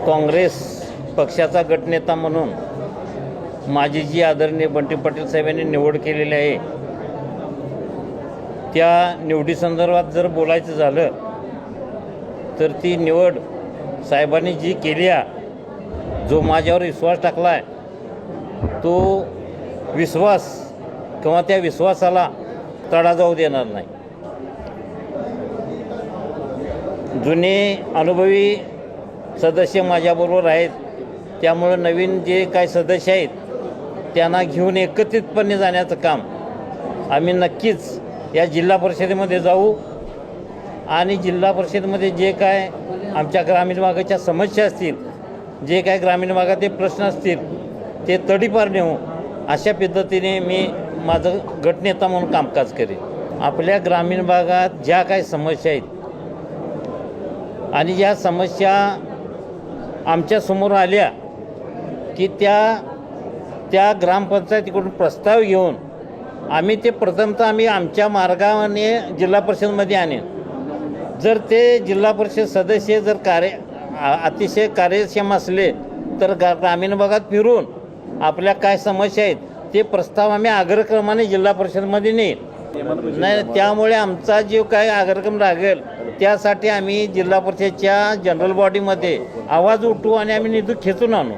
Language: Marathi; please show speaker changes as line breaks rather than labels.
काँग्रेस पक्षाचा गटनेता म्हणून माझी जी आदरणीय बंटी पाटील साहेबांनी निवड केलेली आहे, त्या निवडीसंदर्भात जर बोलायचं झालं तर ती निवड साहेबांनी जी केली आहे, जो माझ्यावर विश्वास टाकला आहे, तो विश्वास किंवा त्या विश्वासाला तडा जाऊ देणार नाही. जुने अनुभवी सदस्य माझ्याबरोबर आहेत, त्यामुळं नवीन जे काही सदस्य आहेत त्यांना घेऊन एकत्रितपणे जाण्याचं काम आम्ही नक्कीच या जिल्हा परिषदेमध्ये जाऊ आणि जिल्हा परिषदेमध्ये जे काय आमच्या ग्रामीण भागाच्या समस्या असतील, जे काय ग्रामीण भागाचे प्रश्न असतील ते तडीपार नेऊ अशा पद्धतीने मी माझं गटनेता म्हणून कामकाज करेन. आपल्या ग्रामीण भागात ज्या काही समस्या आहेत आणि ज्या समस्या आमच्यासमोर आल्या की त्या ग्रामपंचायतीकडून प्रस्ताव घेऊन आम्ही ते प्रथमतः आमच्या मार्गाने जिल्हा परिषदमध्ये आणेन. जर ते जिल्हा परिषद सदस्य जर अतिशय कार्यक्षम असले तर ग्रामीण भागात फिरून आपल्या काय समस्या आहेत ते प्रस्ताव आम्ही अग्रक्रमाने जिल्हा परिषदमध्ये नेईल. नाही, त्यामुळे आमचा जो काय अग्रक्रम लागेल त्यासाठी आम्ही जिल्हा परिषदच्या जनरल बॉडीमध्ये आवाज उठवू आणि आम्ही निधी खेचून आणू.